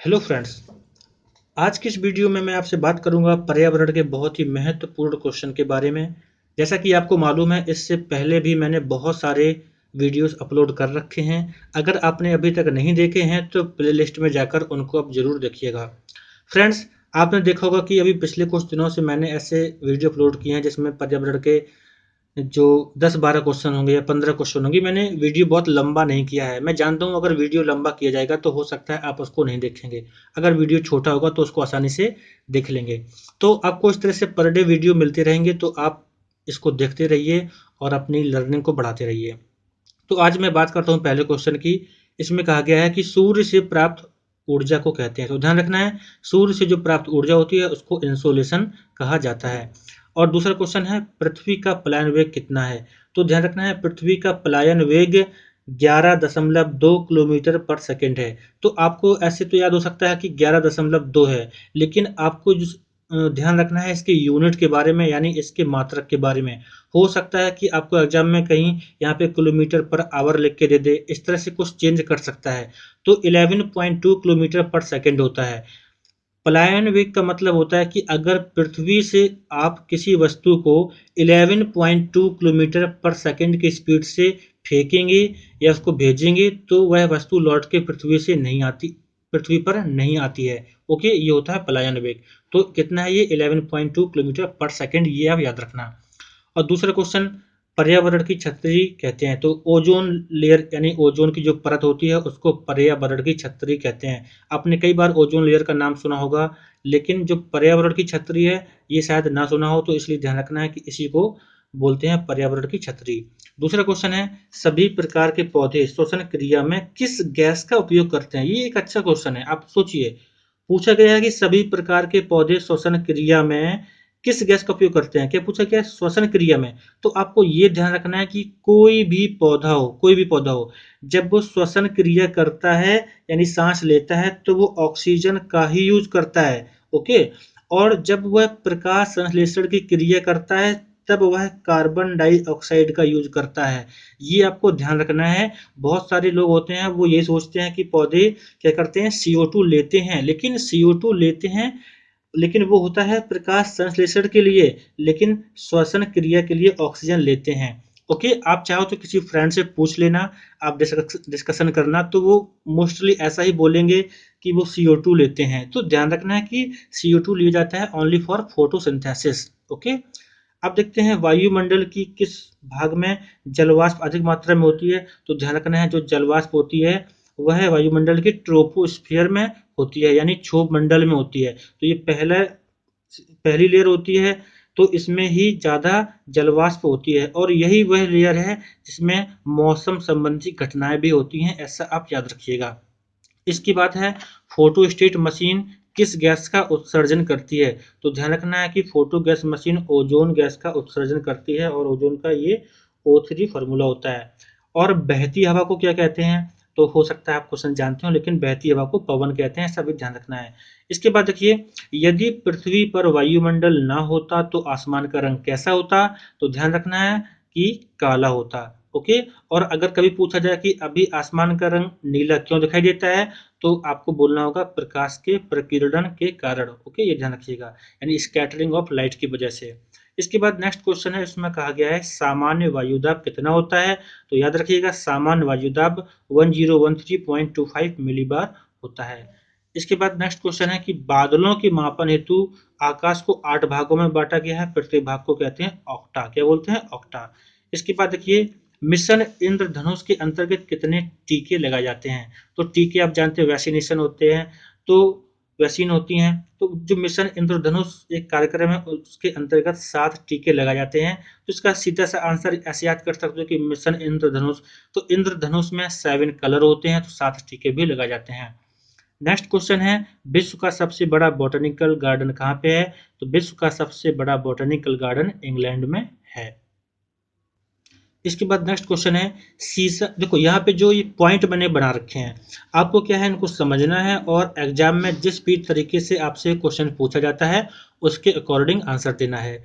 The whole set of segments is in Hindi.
Hello friends. आज की इस वीडियो में मैं आपसे बात करूंगा पर्यावरण के बहुत ही महत्वपूर्ण क्वेश्चन के बारे में। जैसा कि आपको मालूम है, इससे पहले भी मैंने बहुत सारे वीडियोस अपलोड कर रखे हैं। अगर आपने अभी तक नहीं देखे हैं तो प्लेलिस्ट में जाकर उनको आप ज़रूर देखिएगा। फ्रेंड्स, आपने देखा होगा कि अभी पिछले कुछ दिनों से मैंने ऐसे वीडियो अपलोड किए हैं जिसमें पर्यावरण के जो 10-12 क्वेश्चन होंगे या 15 क्वेश्चन होंगे। मैंने वीडियो बहुत लंबा नहीं किया है। मैं जानता हूँ अगर वीडियो लंबा किया जाएगा तो हो सकता है आप उसको नहीं देखेंगे। अगर वीडियो छोटा होगा तो उसको आसानी से देख लेंगे। तो आपको इस तरह से पर डे वीडियो मिलते रहेंगे, तो आप इसको देखते रहिए और अपनी लर्निंग को बढ़ाते रहिए। तो आज मैं बात करता हूँ पहले क्वेश्चन की। इसमें कहा गया है कि सूर्य से प्राप्त ऊर्जा को कहते हैं। तो ध्यान रखना है, सूर्य से जो प्राप्त ऊर्जा होती है उसको इंसोलेशन कहा जाता है। और दूसरा क्वेश्चन है, पृथ्वी का पलायन वेग कितना है। तो ध्यान रखना है, पृथ्वी का पलायन वेग 11.2 किलोमीटर पर सेकेंड है। तो आपको ऐसे तो याद हो सकता है कि 11.2 है, लेकिन आपको जो ध्यान रखना है इसके यूनिट के बारे में, यानी इसके मात्रक के बारे में। हो सकता है कि आपको एग्जाम में कहीं यहाँ पे किलोमीटर पर आवर लिख के दे दे, इस तरह से कुछ चेंज कर सकता है। तो 11.2 किलोमीटर पर सेकेंड होता है। पलायन वेग का मतलब होता है कि अगर पृथ्वी से आप किसी वस्तु को 11.2 किलोमीटर पर सेकेंड की स्पीड से फेंकेंगे या उसको भेजेंगे तो वह वस्तु लौट के पृथ्वी पर नहीं आती है। ओके, ये होता है पलायन वेग। तो कितना है ये? 11.2 किलोमीटर पर सेकेंड, ये आप याद रखना। और दूसरा क्वेश्चन, पर्यावरण की छतरी कहते हैं। तो ओजोन लेयर यानी ओजोन की जो परत होती है उसको पर्यावरण की छतरी कहते हैं। आपने कई बार ओजोन लेयर का नाम सुना होगा, लेकिन जो पर्यावरण की छतरी है ये शायद ना सुना हो, तो इसलिए ध्यान रखना है कि इसी को बोलते हैं पर्यावरण की छतरी। दूसरा क्वेश्चन है, सभी प्रकार के पौधे श्वसन क्रिया में किस गैस का उपयोग करते हैं। ये एक अच्छा क्वेश्चन है, आप सोचिए। पूछा गया है कि सभी प्रकार के पौधे श्वसन क्रिया में किस गैस का उपयोग करते हैं। क्या पूछा गया है? श्वसन क्रिया में। तो आपको ये ध्यान रखना है कि कोई भी पौधा हो, जब वो श्वसन क्रिया करता है यानी सांस लेता है तो वो ऑक्सीजन का ही यूज करता है। ओके। और जब वह प्रकाश संश्लेषण की क्रिया करता है तब वह कार्बन डाइऑक्साइड का यूज करता है। ये आपको ध्यान रखना है। बहुत सारे लोग होते हैं वो ये सोचते हैं कि पौधे क्या करते हैं, CO2 लेते हैं, लेकिन CO2 लेते हैं, लेकिन वो होता है प्रकाश संश्लेषण के लिए, लेकिन श्वसन क्रिया के लिए ऑक्सीजन लेते हैं। ओके, आप चाहो तो किसी फ्रेंड से पूछ लेना, आप डिस्कशन करना, तो वो मोस्टली ऐसा ही बोलेंगे कि वो CO2 लेते हैं। तो ध्यान रखना है कि CO2 लिया जाता है ओनली फॉर फोटोसिंथेसिस। ओके। अब देखते हैं वायुमंडल की किस भाग में जलवाष्प अधिक मात्रा में होती है। तो ध्यान रखना है, जो जलवाष्प होती है वह वायुमंडल के ट्रोपोस्फियर में होती है, यानी क्षोभ मंडल में होती है। तो ये पहली लेयर होती है, तो इसमें ही ज़्यादा जलवाष्प होती है, और यही वह लेयर है जिसमें मौसम संबंधी घटनाएं भी होती हैं, ऐसा आप याद रखिएगा। इसकी बात है, फोटोस्टेट मशीन किस गैस का उत्सर्जन करती है। तो ध्यान रखना है कि photo gas machine ozone gas का उत्सर्जन करती है, और ओजोन का ये O3 फार्मूला होता है। और बहती हवा को क्या कहते हैं। तो हो सकता है आप क्वेश्चन जानते हो, लेकिन बहती हवा को पवन कहते हैं, ऐसा भी ध्यान रखना है। इसके बाद देखिए, यदि पृथ्वी पर वायुमंडल ना होता तो आसमान का रंग कैसा होता। तो ध्यान रखना है कि काला होता। ओके। और अगर कभी पूछा जाए कि अभी आसमान का रंग नीला क्यों दिखाई देता है, तो आपको बोलना होगा प्रकाश के प्रकीर्णन के कारण। ओके, ये ध्यान रखिएगा, यानी स्कैटरिंग ऑफ लाइट की वजह से। इसके बाद नेक्स्ट क्वेश्चन है, इसमें कहा गया है सामान्य वायुदाब कितना होता है। तो याद रखिएगा, सामान्य वायुदाब 1013.25 मिलीबार होता है। इसके बाद नेक्स्ट क्वेश्चन है कि बादलों के मापन हेतु आकाश को 8 भागों में बांटा गया है, प्रत्येक भाग को कहते हैं ऑक्टा। क्या बोलते हैं? ऑक्टा। इसके बाद देखिए, मिशन इंद्रधनुष के अंतर्गत कितने टीके लगाए जाते हैं। तो टीके आप जानते हैं वैक्सीनेशन होते हैं, तो वैक्सीन होती हैं। तो जो मिशन इंद्रधनुष एक कार्यक्रम है उसके अंतर्गत 7 टीके लगाए जाते हैं। तो इसका सीधा सा आंसर ऐसे याद कर सकते हो कि मिशन इंद्रधनुष, तो इंद्रधनुष में 7 कलर होते हैं, तो 7 टीके भी लगाए जाते हैं। नेक्स्ट क्वेश्चन है, विश्व का सबसे बड़ा बॉटनिकल गार्डन कहाँ पे है। तो विश्व का सबसे बड़ा बॉटनिकल गार्डन इंग्लैंड में है। इसके बाद नेक्स्ट क्वेश्चन है, सीसा। देखो यहाँ पे जो ये पॉइंट मैंने बना रखे हैं, आपको क्या है, इनको समझना है, और एग्जाम में जिस भी तरीके से आपसे क्वेश्चन पूछा जाता है उसके अकॉर्डिंग आंसर देना है।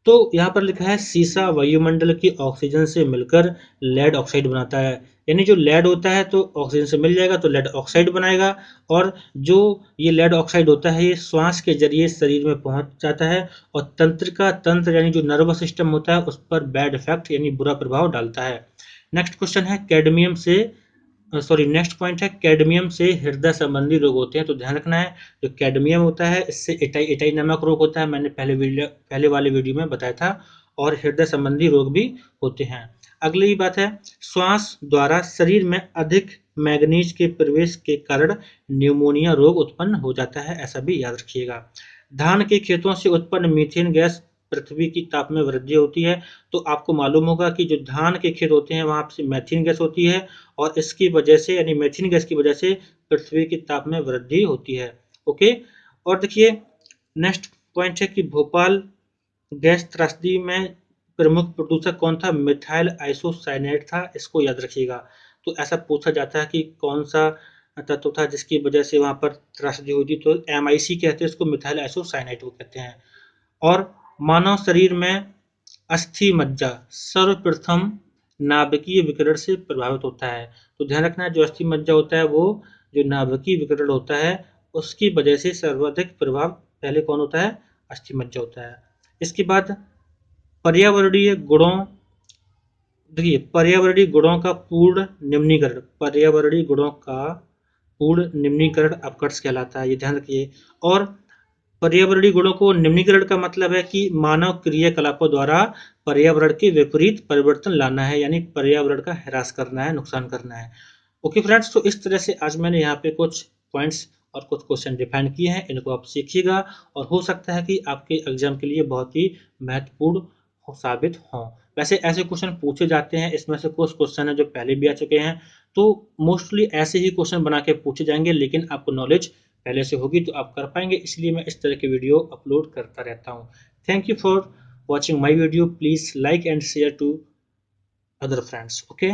तो यहाँ पर लिखा है सीसा वायुमंडल की ऑक्सीजन से मिलकर लेड ऑक्साइड बनाता है। यानी जो लेड होता है तो ऑक्सीजन से मिल जाएगा तो लेड ऑक्साइड बनाएगा, और जो ये लेड ऑक्साइड होता है ये श्वास के जरिए शरीर में पहुंच जाता है और तंत्रिका तंत्र यानी जो नर्वस सिस्टम होता है उस पर बैड इफेक्ट यानी बुरा प्रभाव डालता है। नेक्स्ट क्वेश्चन है कैडमियम से नेक्स्ट पॉइंट है कैडमियम से हृदय संबंधी रोग होते हैं। तो ध्यान रखना है जो कैडमियम होता है इससे एटाई नमक रोग होता है, मैंने पहले वाले वीडियो में बताया था, और हृदय संबंधी रोग भी होते हैं। अगली बात है श्वास द्वारा शरीर में अधिक मैग्नीज के प्रवेश के कारण न्यूमोनिया रोग उत्पन्न हो जाता है, ऐसा भी याद रखिएगा। धान के खेतों से उत्पन्न मीथेन गैस पृथ्वी की ताप में वृद्धि होती है। तो आपको मालूम होगा कि जो धान के खेत होते हैं वहां से मीथेन गैस होती है, और इसकी वजह से यानी मीथेन गैस की वजह से पृथ्वी की ताप में वृद्धि होती है। ओके, और देखिए नेक्स्ट पॉइंट है कि भोपाल गैस त्रासदी में प्रमुख प्रदूषक कौन था? मिथाइल आइसोसाइनेट था, इसको याद रखिएगा। तो ऐसा पूछा जाता है कि कौन सा तत्व था जिसकी वजह से वहां पर त्रासदी हुई थी, तो MIC कहते हैं इसको, मिथाइल आइसोसाइनेट को कहते हैं। और मानव शरीर में अस्थि मज्जा सर्वप्रथम नाभिकीय विकिरण से प्रभावित होता है। तो ध्यान रखना है जो अस्थि मज्जा होता है वो जो नाभिकीय विकिरण होता है उसकी वजह से सर्वाधिक प्रभाव पहले कौन होता है? अस्थि मज्जा होता है। इसके बाद पर्यावरणीय गुणों, देखिए पर्यावरणीय गुणों का पूर्ण निम्नीकरण, पर्यावरणीय गुणों का पूर्ण निम्नीकरण अपकर्ष कहलाता है, ये ध्यान रखिए। और पर्यावरणीय गुणों को निम्नीकरण का मतलब है कि मानव क्रियाकलापों द्वारा पर्यावरण के विपरीत परिवर्तन लाना है, यानी पर्यावरण का ह्रास करना है, नुकसान करना है। ओके फ्रेंड्स, तो इस तरह से आज मैंने यहाँ पे कुछ पॉइंट्स और कुछ क्वेश्चन डिफाइन किए हैं, इनको आप सीखिएगा और हो सकता है कि आपके एग्जाम के लिए बहुत ही महत्वपूर्ण साबित हों। वैसे ऐसे क्वेश्चन पूछे जाते हैं, इसमें से कुछ क्वेश्चन है जो पहले भी आ चुके हैं, तो मोस्टली ऐसे ही क्वेश्चन बना के पूछे जाएंगे, लेकिन आपको नॉलेज पहले से होगी तो आप कर पाएंगे, इसलिए मैं इस तरह के वीडियो अपलोड करता रहता हूँ। Thank you for watching my video, please like and share to other friends. Okay.